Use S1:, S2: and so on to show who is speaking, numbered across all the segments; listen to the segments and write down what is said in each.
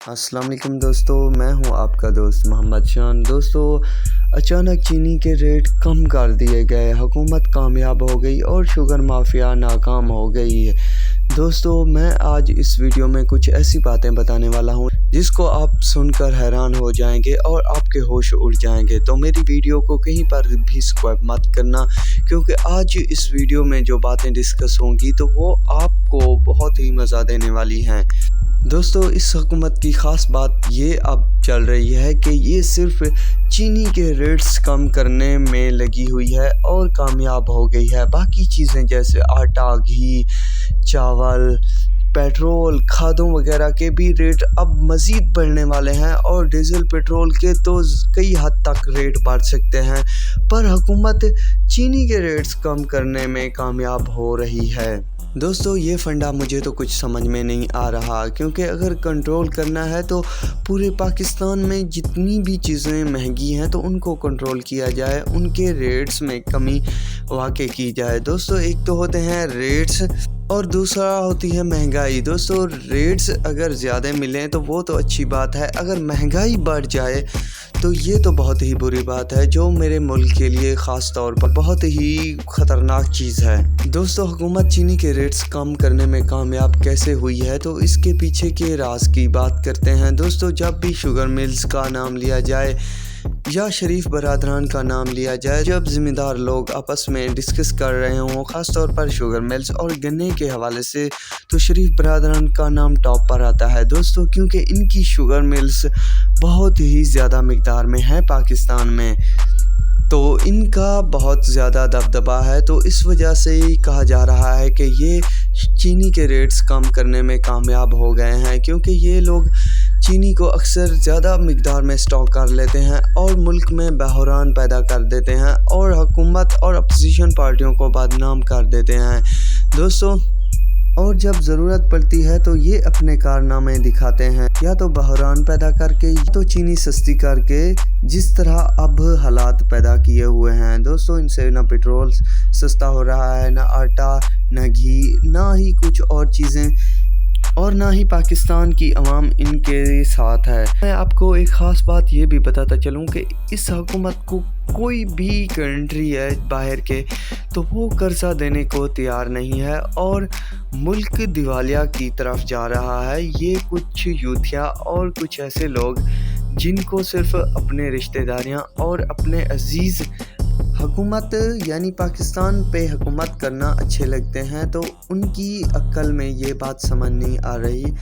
S1: अस्सलाम वालेकुम दोस्तों, मैं हूं आपका दोस्त मोहम्मद शान। दोस्तों, अचानक चीनी के रेट कम कर दिए गए, हुकूमत कामयाब हो गई और शुगर माफिया नाकाम हो गई है। दोस्तों, मैं आज इस वीडियो में कुछ ऐसी बातें बताने वाला हूं जिसको आप सुनकर हैरान हो जाएंगे और आपके होश उड़ जाएंगे। तो मेरी वीडियो को कहीं पर भी स्किप मत करना, क्योंकि आज इस वीडियो में जो बातें डिस्कस होंगी तो वो आपको बहुत ही मज़ा देने वाली हैं। दोस्तों, इस हुकूमत की ख़ास बात ये अब चल रही है कि ये सिर्फ चीनी के रेट्स कम करने में लगी हुई है और कामयाब हो गई है। बाकी चीज़ें जैसे आटा, घी, चावल, पेट्रोल, खादों वगैरह के भी रेट अब मज़ीद बढ़ने वाले हैं और डीज़ल पेट्रोल के तो कई हद तक रेट बढ़ सकते हैं, पर हुकूमत चीनी के रेट्स कम करने में कामयाब हो रही है। दोस्तों, ये फंडा मुझे तो कुछ समझ में नहीं आ रहा, क्योंकि अगर कंट्रोल करना है तो पूरे पाकिस्तान में जितनी भी चीज़ें महंगी हैं तो उनको कंट्रोल किया जाए, उनके रेट्स में कमी वाक़ई की जाए। दोस्तों, एक तो होते हैं रेट्स और दूसरा होती है महंगाई। दोस्तों, रेट्स अगर ज़्यादा मिलें तो वो तो अच्छी बात है, अगर महंगाई बढ़ जाए तो ये तो बहुत ही बुरी बात है, जो मेरे मुल्क के लिए ख़ास तौर पर बहुत ही ख़तरनाक चीज़ है। दोस्तों, हुकूमत चीनी के रेट्स कम करने में कामयाब कैसे हुई है, तो इसके पीछे के राज की बात करते हैं। दोस्तों, जब भी शुगर मिल्स का नाम लिया जाए या शरीफ बरादरान का नाम लिया जाए, जब ज़िम्मेदार लोग आपस में डिस्कस कर रहे हों, ख़ास तौर पर शुगर मिल्स और गन्ने के हवाले से, तो शरीफ बरादरान का नाम टॉप पर आता है। दोस्तों, क्योंकि इनकी शुगर मिल्स बहुत ही ज़्यादा मिक़दार में है पाकिस्तान में, तो इनका बहुत ज़्यादा दबदबा है, तो इस वजह से ही कहा जा रहा है कि ये चीनी के रेट्स कम करने में कामयाब हो गए हैं, क्योंकि ये लोग चीनी को अक्सर ज़्यादा मिक़दार में स्टॉक कर लेते हैं और मुल्क में बहरान पैदा कर देते हैं और हुकूमत और अपोजिशन पार्टियों को बदनाम कर देते हैं। दोस्तों, और जब ज़रूरत पड़ती है तो ये अपने कारनामे दिखाते हैं, या तो बहरान पैदा करके या तो चीनी सस्ती करके, जिस तरह अब हालात पैदा किए हुए हैं। दोस्तों, इनसे ना पेट्रोल सस्ता हो रहा है, ना आटा, ना घी, ना ही कुछ और चीज़ें, और ना ही पाकिस्तान की अवाम इनके साथ है। मैं आपको एक ख़ास बात ये भी बताता चलूँ कि इस हुकूमत को कोई भी कंट्री है बाहर के, तो वो कर्जा देने को तैयार नहीं है और मुल्क दिवालिया की तरफ जा रहा है। ये कुछ यूथिया और कुछ ऐसे लोग जिनको सिर्फ अपने रिश्तेदारियां और अपने अजीज़ हुकूमत यानी पाकिस्तान पे हुकूमत करना अच्छे लगते हैं, तो उनकी अक्ल में ये बात समझ नहीं आ रही।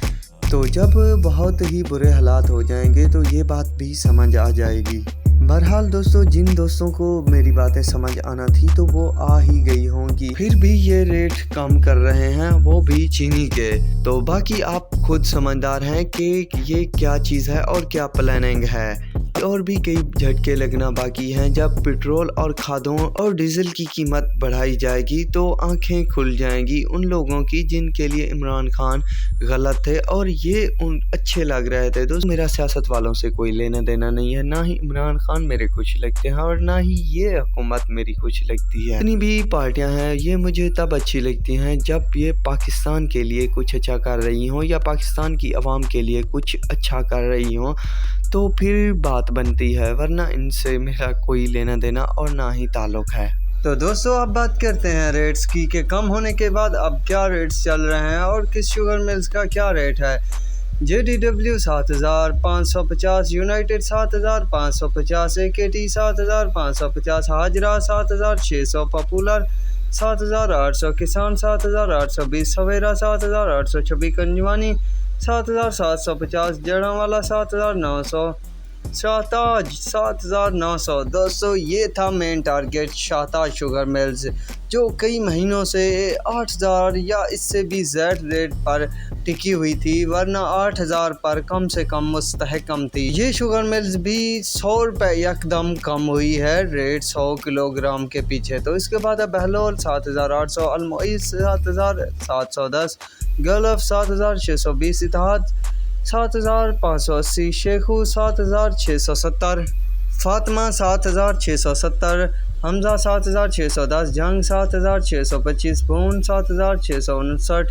S1: तो जब बहुत ही बुरे हालात हो जाएंगे तो ये बात भी समझ आ जाएगी। बहरहाल दोस्तों, जिन दोस्तों को मेरी बातें समझ आना थी तो वो आ ही गई होंगी, फिर भी ये रेट कम कर रहे हैं, वो भी चीनी के। तो बाकी आप खुद समझदार हैं कि ये क्या चीज़ है और क्या प्लानिंग है। और भी कई झटके लगना बाकी हैं। जब पेट्रोल और खादों और डीजल की कीमत बढ़ाई जाएगी तो आंखें खुल जाएंगी उन लोगों की जिनके लिए इमरान खान गलत थे और ये उन अच्छे लग रहे थे। दोस्त, मेरा सियासत वालों से कोई लेना देना नहीं है, ना ही इमरान खान मेरे कुछ लगते हैं और ना ही ये हुकूमत मेरी कुछ लगती है। जितनी भी पार्टियां हैं ये मुझे तब अच्छी लगती हैं जब ये पाकिस्तान के लिए कुछ अच्छा कर रही हों या पाकिस्तान की आवाम के लिए कुछ अच्छा कर रही हों, तो फिर बात बनती है, वरना इनसे मेरा कोई लेना देना और ना ही ताल्लुक़ है। तो दोस्तों, अब बात करते हैं रेट्स की कि कम होने के बाद अब क्या रेट्स चल रहे हैं और किस शुगर मिल्स का क्या रेट है। JDW 7550, United 7550, AKT 7550, Hazara 7600, Popular 7800, Kisan 7820, सवेरा 7826, कंजवानी 7750, जड़ावाला 7900, शाहताज 7900। दोस्तों, ये था main target Shahtaj sugar mills, जो कई महीनों से 8000 या इससे भी ज़्यादा रेट पर टिकी हुई थी, वरना 8000 पर कम से कम मुस्तहकम थी। ये शुगर मिल्स भी 100 रुपये यकदम कम हुई है रेट 100 किलोग्राम के पीछे। तो इसके बाद बहलोल 7800, अलमोइस 7710, गलफ 7620, इत्तेहाद 7580, शेखू 7670, फातिमा 7670, हमजा 7610, जंग 7625, भून 7659,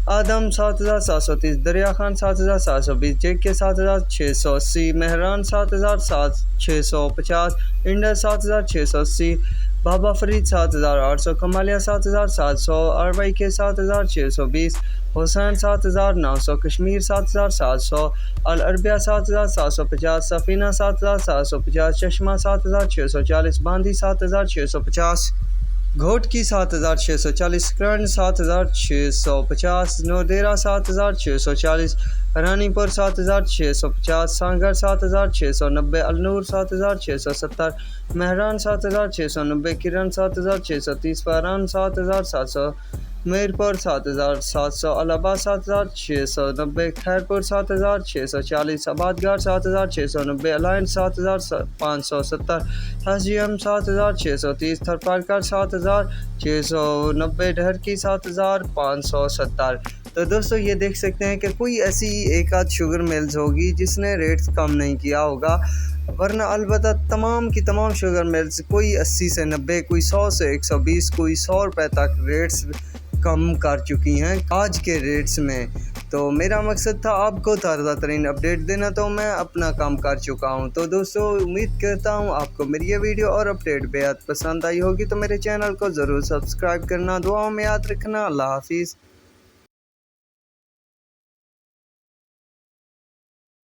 S1: آدم 7730، دریا خان 7720، جے کے 7680، مہران 7650، انڈس 7680، بابا فرید 7800، کمالیہ 7700، RY کے 7620، حسین 7900، کشمیر 7700، العربیہ 7750، سفینہ 7750، چشمہ 7640، باندی 7650، گھوٹکی 7640، کرن 7650، نودیرا 7640، رانی پور 7650، سانگر 7690، النور 7670، مہران 7690، کرن 7630، فاران 7700، میرپور 7700، الہباد 7690، خیرپور 7640، آبادگار 7690، الائنس 7570، SGM 7630، تھرپارکر 7690، ڈھرکی 7570۔ تو دوستو یہ دیکھ سکتے ہیں کہ کوئی ایسی ایک آدھ شوگر ملز ہوگی جس نے ریٹس کم نہیں کیا ہوگا، ورنہ البتہ تمام کی تمام شوگر ملز کوئی 80 سے 90، کوئی 100 سے 120، کوئی 100 روپے تک ریٹس کم کر چکی ہیں آج کے ریٹس میں۔ تو میرا مقصد تھا آپ کو تازہ ترین اپڈیٹ دینا، تو میں اپنا کام کر چکا ہوں۔ تو دوستو امید کرتا ہوں آپ کو میری یہ ویڈیو اور اپڈیٹ بے حد پسند آئی ہوگی، تو میرے چینل کو ضرور سبسکرائب کرنا، دعاؤں میں یاد رکھنا۔ اللہ حافظ۔